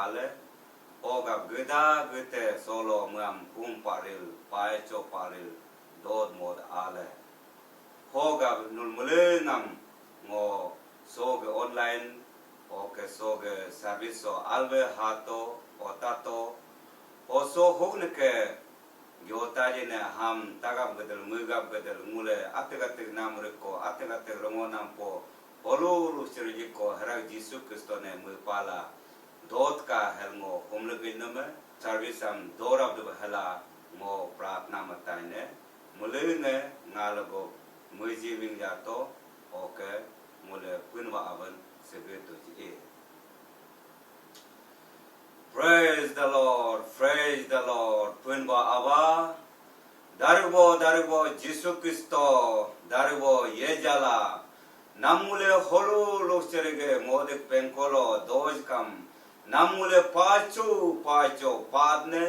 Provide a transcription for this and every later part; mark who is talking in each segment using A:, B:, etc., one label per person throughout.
A: ale ogab geda gete solo muam paril pai cho paril dod mod ale hogab nul mulengam ngo soge online oke soge service alve hato otato oso hogneke Yotaji ne ham tagap gadel mugap gadel mule ategatek namreko ategatek romonampo olulu sirjiko harag Jisu Kristo ne mupala dot ka helmo homleginame servisam dorab de hala mo pratna matane mule ne ngalago muji wingjato oke mule punwa avan sebeto ji. Praise the Lord, praise the Lord. Punba ava, daribo Jisu Kristo, daribo yejala. Namule holu lusterege modik penkolo dojkam. Namule pachu padne.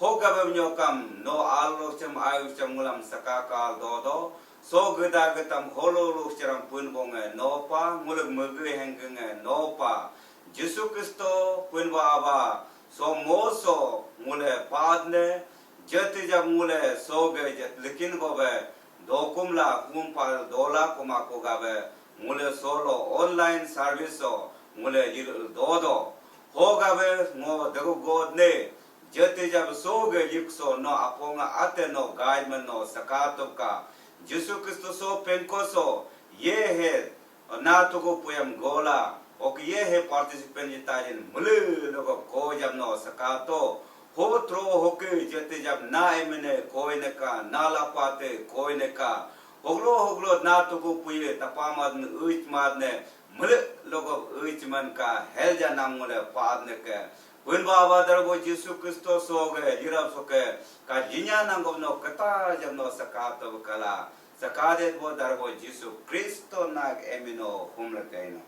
A: Hogabem nyokam no alosem ayusem mulam sakakal dodo. So gedagetam holu lusteram punbonge nopa, muleg mugi hengenge nopa. Jisu Kristo punwa ava so moso mule padne jati jab mule soge jat lekin gobe dokumla kumpal dola kuma ko gabe mule solo online service mule dodo ho gabe mo dago godne jati jab soge yikso no aponga ate no guide no sakato ka Jisu Kristo so penkoso ye he na to go puyam gola ok ye he participant jitajin mule logo ko jab no sakato ho tro hoke jete jab na emene koi ne ka na la pate koi ne ka hoglo na to ko puye tapamad uich madne mule logo uich man ka hel janam mule pad ne ke pun baba darbo Jisu Kristo soge jirab soke ka jinya nangom no kata jab no sakato kala sakade bo darbo Jisu Kristo nag emino humle kaino.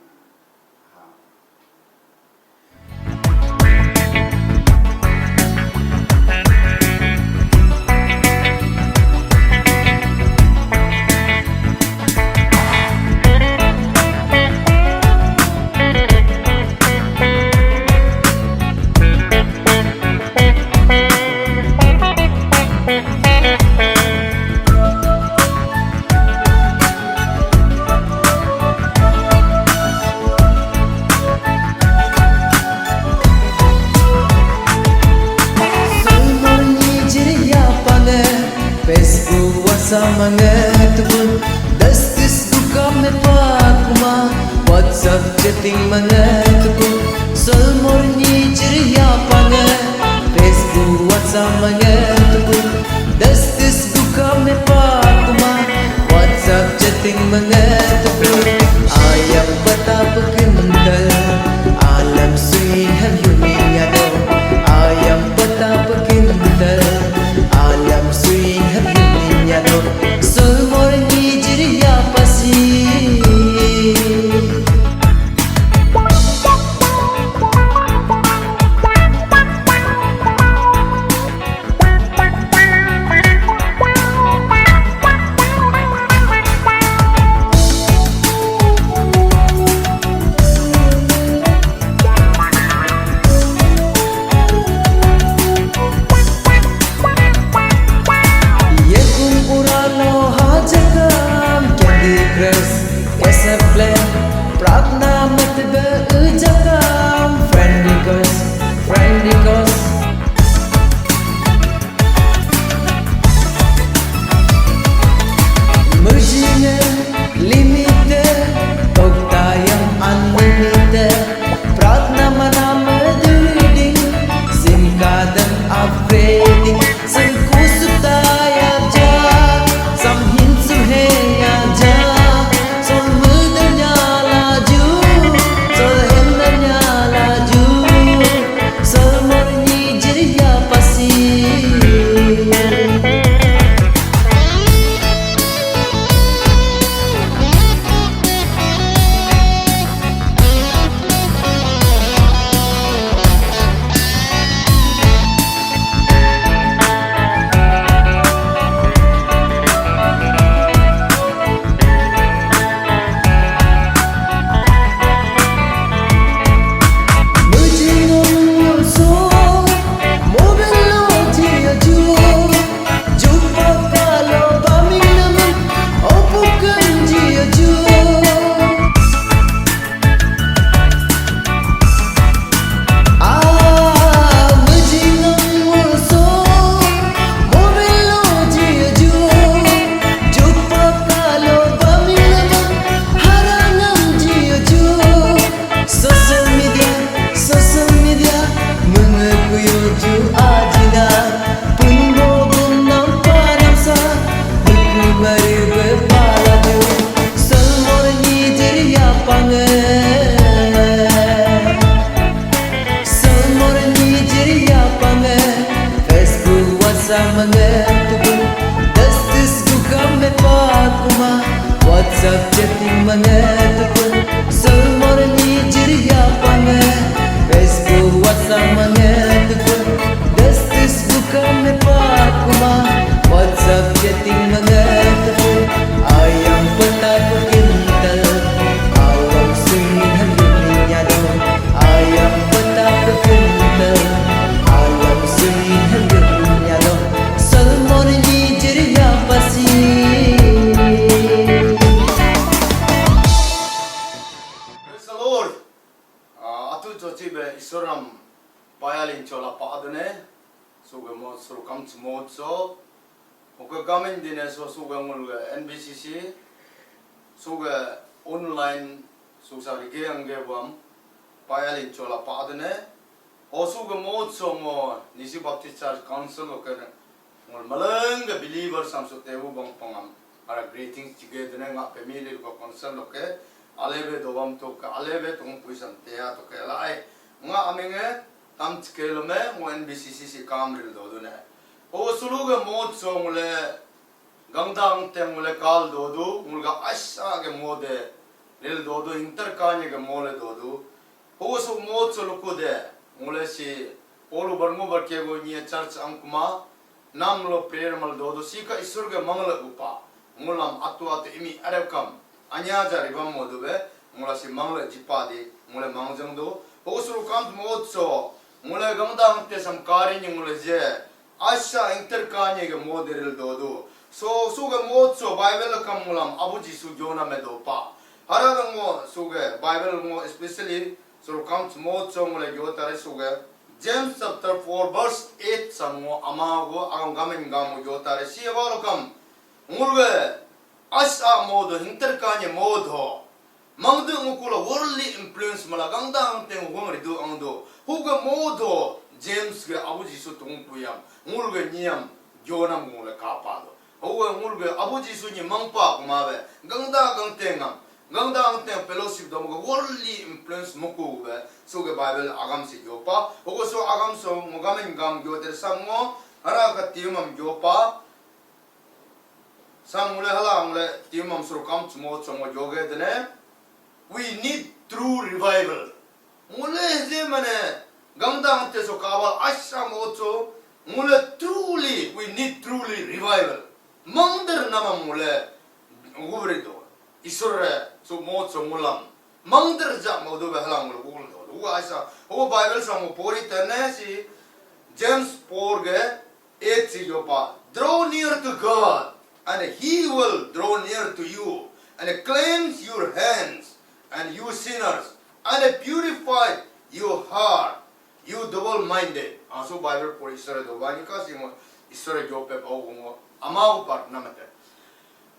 B: Samangat pun dastis buka me pakuma WhatsApp chatting mangat pun salmorni ceria pangat Facebook WhatsApp mangat pun dastis buka me pakuma WhatsApp chatting mangat pun ayam betapa kental alam suin hal yuminya do ayam betapa kental alam suin hal Sol ni jiria pasi So sang manget ko Destis buka me pakuma WhatsApp chatting manget ko Ayam patap kintal Awang sungin hanggang niya do Ayam patap kintal Awang sungin hanggang niya do Salmon ni jiriya pasi
C: Praise the Lord. Atu jochibe isoram bayalin chola paadune suge mo suru kam chmotso oka gamen dine so suge ngul NBCC suge online susari ge ange bam bayalin chola paadune o suge motso mo Nyishi Baptist Church Council oka ngul malang believer samso tebu bang pangam ara greetings chige dine nga family ko concern oke alebe dobam to ka alebe tong puisan tea to ka lai nga amenge tam chkelo me mo NBCC si kamril do ne o suluga mod so mule gangdang te mule kal do du mulga asha ge mode lel do du interkanye ge mole do du o so mod so lukude mule si olu barmo barke go ni church angkuma namlo prayer mal do du si ka isur ge mangla upa mulam atwa te imi arekam anya jari bam modube mula si mangla jipadi mula mangjangdo osuru kam modso mula gamdang te samkari ni mula je asha interkanye ge moderil dodu so suga modso bible kam mulam abuji su jona me do pa haraga mo suga bible mo especially suru kam modso mula gyotare suga James chapter 4 verse 8 samo amago agam gamen gamo gyotare si abalo kam mulge asa modo interkanye modo mangdu ngukula worldly influence mala gangdang te ngongri do angdo huga modo James ge abuji su tongpuyam ngulge niam jonam ngule kapado huga ngulge abuji su ni mangpa kumabe gangda gangtengam gangda gangteng fellowship do mo worldly influence moku be suge bible agam si yopa huga so agam so mogamen gam gyoter sammo ara ka tiumam yopa Sang mule hala mule timam suru kam chmo chmo joge dene we need true revival mule je mane gamdang te so kawal asha mocho mule truly we need truly revival mangder nama mule gubrido isore so mocho mulam mangder ja modu be hala mule gugul do u asha o bible sang pori tene si James 4 ge 8 si yopa draw near to God and he will draw near to you and cleanse your hands and you sinners and purify your heart you double-minded so Bible for Israel do vanika simo Israel jope paugo amau part namate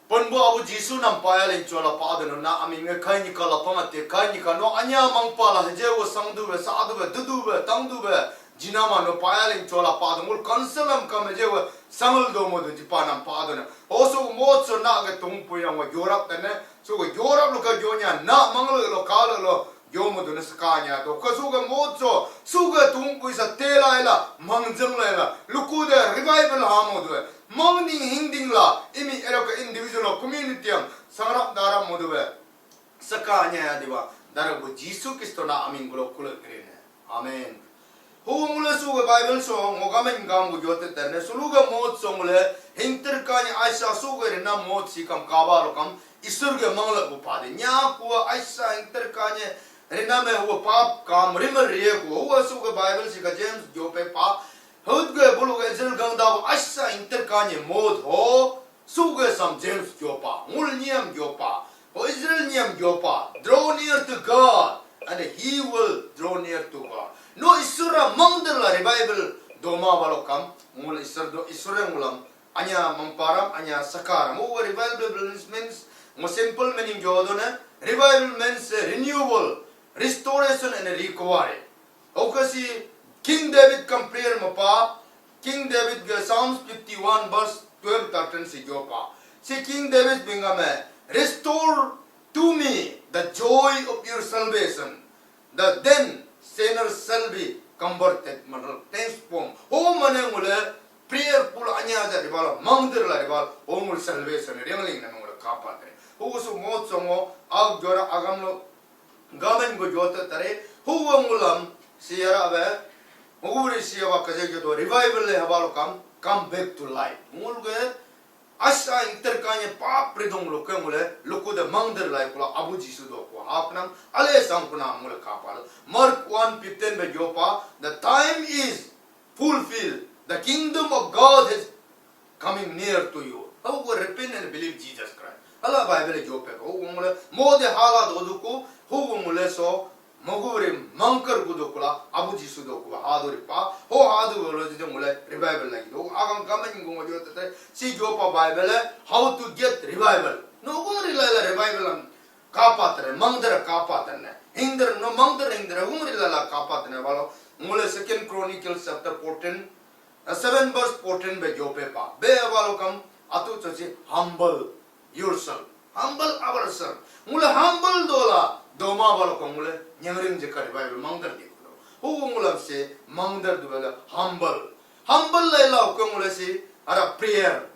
C: ponbo abu Jisu nam payal in chola padano na aminge kaini kala pamate kaini kano anya mangpala jewo sangdu be sadu be dudu be tangdu be jinama no payal in chola padamul kansalam kame jewo sangal do modu jipanam padana also motso na ge tongpuyang wa yorap tane so go yorap lo ka jonya na manglo lo kala lo yomodu ne skanya do ko so go motso so go tongpuy sa telaila mangjanglaila lukude revival hamodu mangning hingding la imi eroka individual community am sangrap dara modu be sakanya diwa dara go Jisu Kristo na amin gulo kula grene amen Humule suga Bible so mogamen gam go jote terne suluga mot songule hinterkani aisha suga rena mot si kam kabaro kam isurge mangla go pade nya ko aisha hinterkani rena me ho pap kam rimar re go ho suga Bible si ka James jope pa hodge buluga zel gangda aisha hinterkani mot ho suga sam James jopa mul niam jopa ho Israel niam jopa draw near to God and he will draw near to God no isura mangdala revival doma balokam mul isur do isura mulam anya mamparam anya sakaram o revival means mo simple meaning jodone revival means renewal restoration and recovery okasi King David compare mapa King David ge Psalms 51 verse 12 13 si jopa si King David bingame restore to me the joy of your salvation the then sinners shall be converted manal transform o mane mule prayer pul anya ja ribala mangdir la ribal o mul salvation ringling na mule kapate o so mot songo ag jora agamlo gamen go jota tare huwa mulam siara be Uguri siya ba kaje gyodo revival le habalo come back to life. Mulge asa interkanya pa pridong lo kemule luku de mangder life kula abu jisu do ko hapnam ale sampuna mule kapal. Mark 1:15 be jopa the time is fulfilled. The kingdom of God is coming near to you. How go repent and believe Jesus Christ. Allah Bible jope ko mule mode hala do ko hu mule so Moguri Mankar Gudokula, Abu Jisudokua, Haduripa, Ho Hadu Mule, revival like you. Agam coming go see Jopa Bible, how to get revival. No go revival Kapatan, Mangdara Kapatan, Hinder, no Mangdar Hinder, Humrilla Kapatan, Mule 2 Chronicles chapter 14, 7 verse 14 by Jopepa. Be Avalokam, Atu humble yourself, humble ourselves. Mule humble dola. Doma balokam mule nyangring jekari Bible mangdar dikulo. Hugo mulam se mangdar dubala humble. Humble layla ko mule se ara prayer.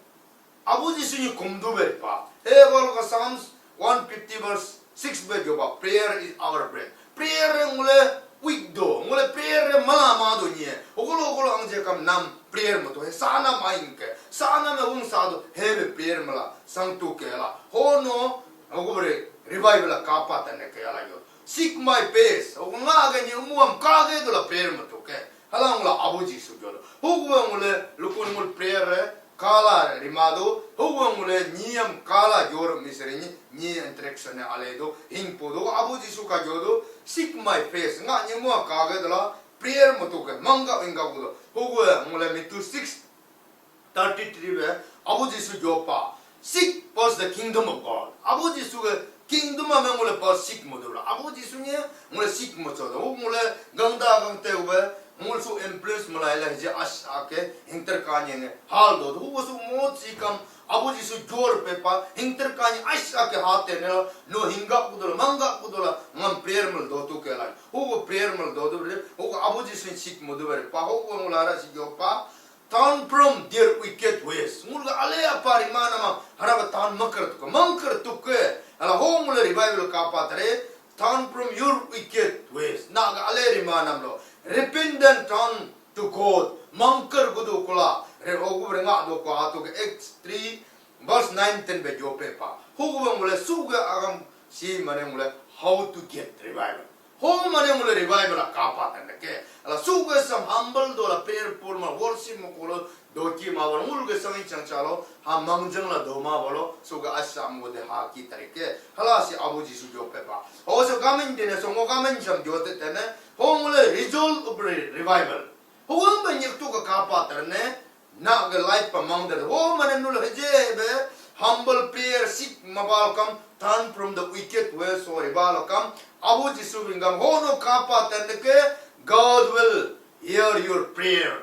C: Abu jisuni kumdu berpa. E baloka Psalms 150 verse 6 be joba. Prayer is our bread. Prayer mule weak do. Mule prayer mala madu nye. Ogolo angje kam nam prayer mo to. Sana main ke. Sana me sadu hebe prayer mala sangtu ke la. Hono ogobre revival kapatan ne kaya layo. Seek my face. O nga ga ni umuam kage dola prayer mo to ke. Halang la Abu Jisu jolo. Hugo mule lukun mul prayer kala rimado. Hugo mule niam kala jor misrini ni interaction aledo hingpodo Abu Jisu ka jodo seek my face. Nga ni umuam kage dola prayer mo to ke. Manga inga gudo. Hugo mule mitu 6:33 be Abu Jisu jopa. Seek first the kingdom of God. Abu Jisu kingdom 하면 원래 봐 seek 모드라. 아버지 순이에 원래 seek 모드라. 원래 강다 강때 왜 원래 수 influence 몰라야 이제 아시아게 인터카니에 할도 후보수 모지감 아버지 수 조르 페파 인터카니 아시아게 하테네 노 힌가 부돌 망가 부돌 만 prayer 몰 도토 केला. 후보 prayer 몰 도도 후보 아버지 순 seek 모드베 파 후보 몰라라 시교파 turn from their wicked ways. Mulga alea parimana ma haraba tan mankar tukke ala home revival kapatare turn from your wicked ways. Naga ale rimanam lo repent turn to God. Mankar gudu kula re ogu brenga do ko atu Acts 3 verse 9-10 be jope pa. Hugo mule suga agam si mane mule how to get revival. Home mane mule revival kapatan ke ala suga sam humble do la prayerful ma worship mo ko doki ma wala mulge sang chang chalo ha mangjang la do ma bolo suga asam mo de ha ki tarike hala si Abu Jisu jo pepa oso gamen de ne songo gamen jam jo de ne home mule result of revival home ban yek to ka kapatan ne na ga life pa mang de home mane nul heje be humble prayer seek mabal kam turn from the wicked ways or ibal kam Abu Jisu bingam hono kapatan ke God will hear your prayer.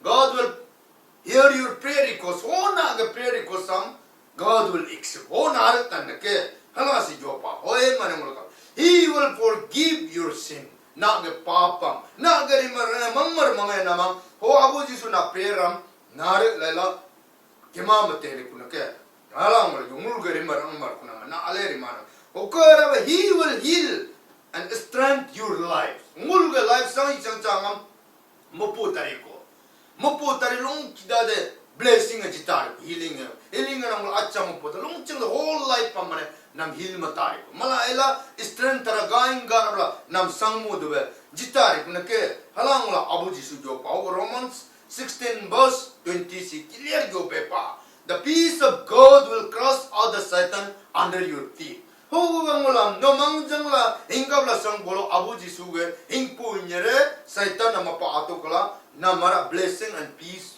C: God will hear your prayer request. Hona ga prayer request sam God will accept. Hona aratan ke hala si jopa. Hoy mane mulka. He will forgive your sin. Na ga papam. Na ga rimar mangmar mangay namang ho Abu Jisu na prayer ram nare lela kemamate le kunake. Hala ngol jumul ga rimar angmar kunanga na ale rimana. Okara he will heal and strengthen your life. Mulga life sang isang changam mopo tariko. Mopo tari long kidade blessing a jitar healing ang acha mopo long chang the whole life pamane nam heal matariko. Mala ela strength taragaing garabla nam sang mo dube jitar kunake halang la Abu Jisu jo pa Romans 16 verse 26 clear jo pepa. The peace of God will crush all the Satan under your feet. 호구강물람 너 망정라 인갑라 성보로 아버지 수게 인포인예레 사이탄 나마파 아토클라 나마라 blessing and peace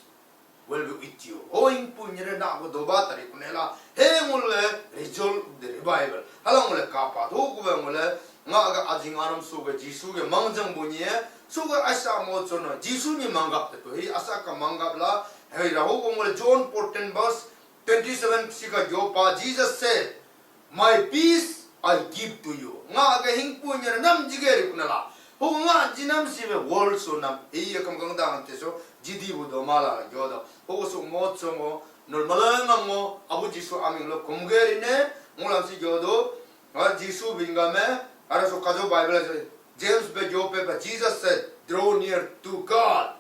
C: will be with you. 오 인포인예레 나고 도바타리 ku네라 해물레 resolve the revival 할랑물레 카파 호구강물레 나가 아징아름 수게 지수게 망정보니에 수게 아사 모초노 지수니 망갑데 또 이 아사카 망갑라 헤이라 호구물레 John 14 verse 27 시가 요파 Jesus said My peace I give to you. Nga ga hingpu niya nam jigeri kunala. Ho nga jinam sibe world so nam iya kam gang dang teso jidi bu do mala jodo. Ho so mo so mo normal mo Abu Jisu aming lo kumgeri ne ngulam si jodo. Nga Jisu bingame ara so kajo Bible James pe Jope pe Jesus said, draw near to God.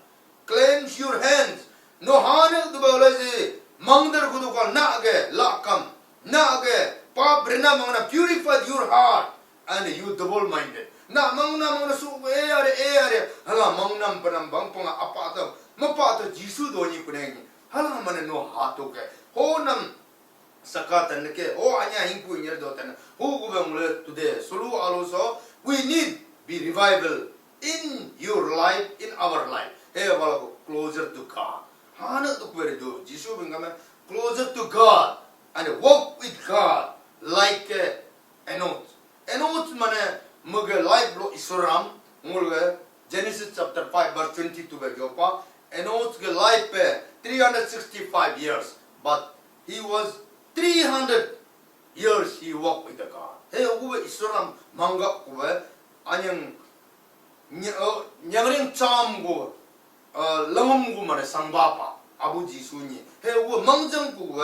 C: Cleanse your hands. No hanek du balaji mangdar gudu ko naage lakam naage pa brina mangna purify your heart and you double minded. Na mangna su e are hala mangnam panam bang ponga apata mapato jisu doni kunengi hala mane no hato ke ho nam sakatan ke o anya hingpu nyer dotan ho gubang today sulu also we need be revival in your life, in our life. Hey, closer to God. Hana to where do Jisu bingame closer to God and walk with God like an oath. An oath mane muge life lo isuram mulge Genesis chapter 5 verse 22 be jopa. An oath ge life 365 years, but he was 300 years he walked with the God. Hey, ube isuram manga ube anyang nyangring chamgo lamamgu mane sangbapa abu jisuni he wo mangjang ku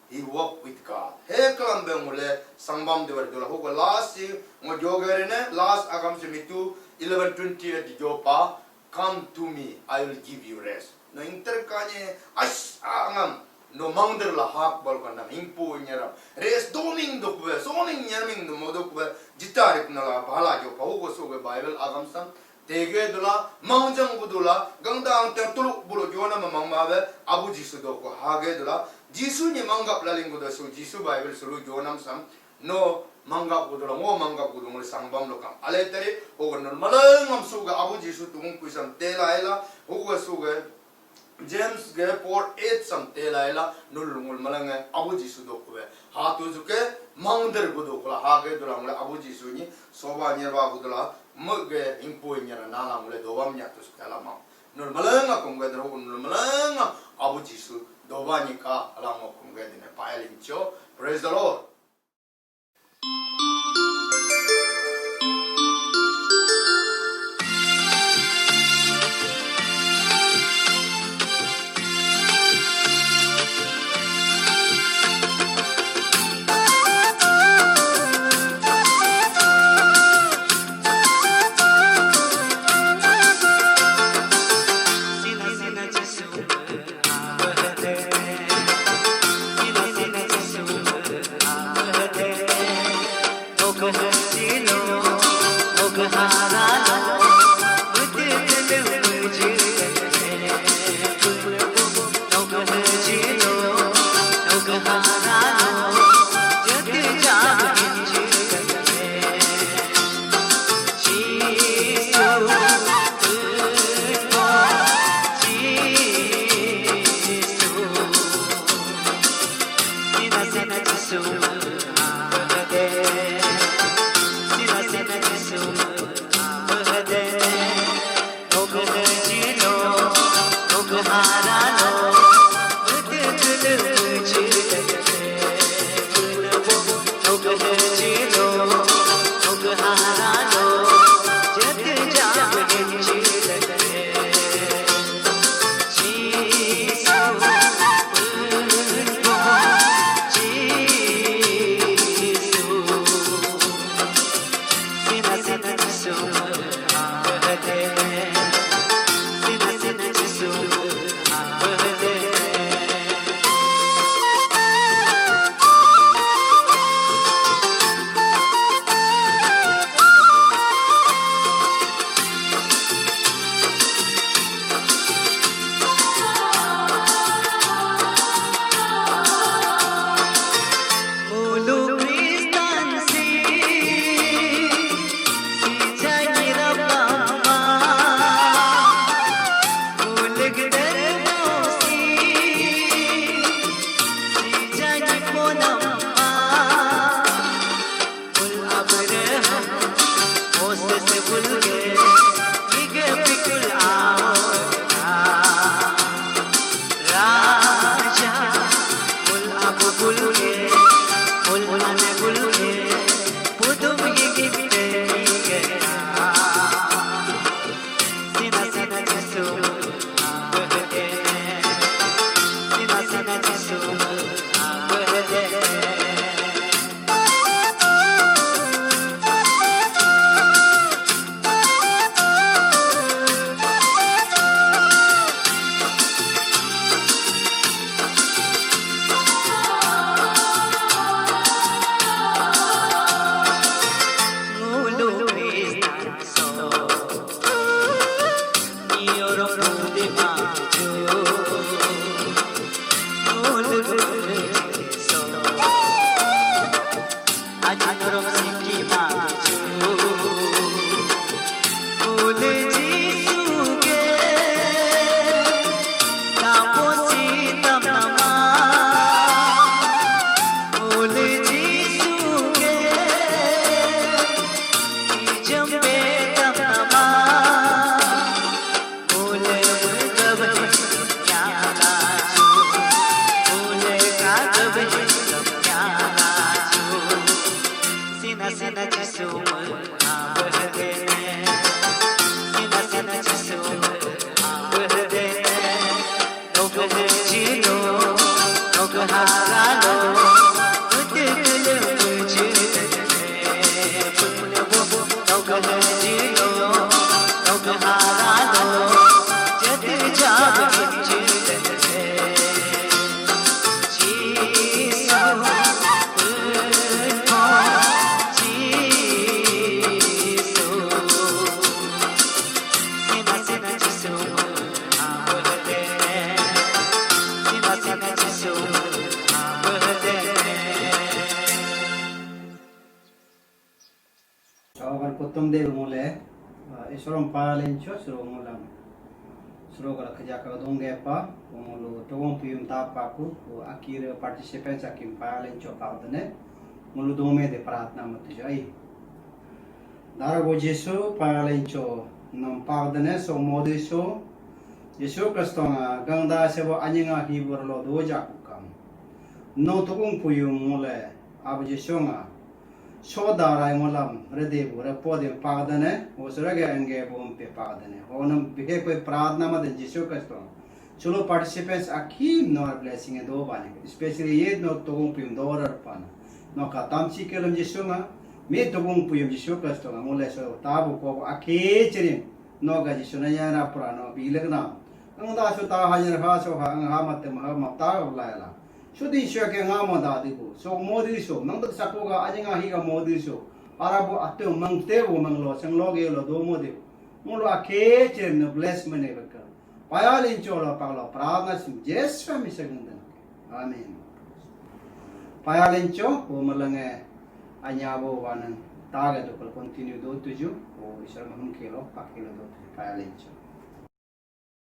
C: he walk with God he kalambe mule sangbam de verdola ho last mo jogerene last agam se mitu 11:20 di jopa come to me I will give you rest no interkanye as angam no mangder la hak bal kana impo nyara res doming do ku soning nyarming do modo ku jitarik na la bhala jo pa ho so bible agam sam Tege dula mangjang budula gangdang te tulu bulo jona mamangmabe abu jisu do ko hage dula jisu ni mangap laling budo so jisu bible sulu jonam sam no mangap budula ngo mangap budung sangbam lokam ale tari o normal ngam suga abu jisu tung kuisam telaila o suga James ge por 8 sam telaila nulungul malange abu jisu do ko ha tu juke mangder budo ko hage dula ngla abu jisu ni soba nyerba budula mage impo nyara nala mule dobam nyatus kalama nur malanga kumga dro nur malanga abu jisu dobani ka alama kumga dine pailin cho praise the Lord.
D: Sorom palencho suro mulam suro kala kajaka dongepa mulu togong piyum tapaku akhir participants akim palencho paudane mulu dome de pratna matjai darago jesu palencho nam paudane so modiso yesu kristonga gangda sebo anyinga hiburlo doja kukam no togong piyum mule abu jesonga so darai molam rede bura pode paadane osrage ange bom pe paadane onam bige koi pradna mad jisu kasto cholo participants akim no blessing e do bane especially ye no togong pim dorar pan no ka tamchi kelom jisu ma me togong pim jisu kasto mole so tabu ko akhe chirin no ga jisu na yana prano bilagna angda so ta hajar ha so ha mat ma ta la Shudi shake ngamo dadiku so modi so nang tak sakoga ajinga higa modi so arabu atte mangte wo manglo sangloge lo do modi mulo ake chen bless mane baka payalin chola paglo prana sim jeswa misagundan amen payalin cho wo malange anyabo wanan taga to continue do tuju o isar mahum kelo pakilo do payalin cho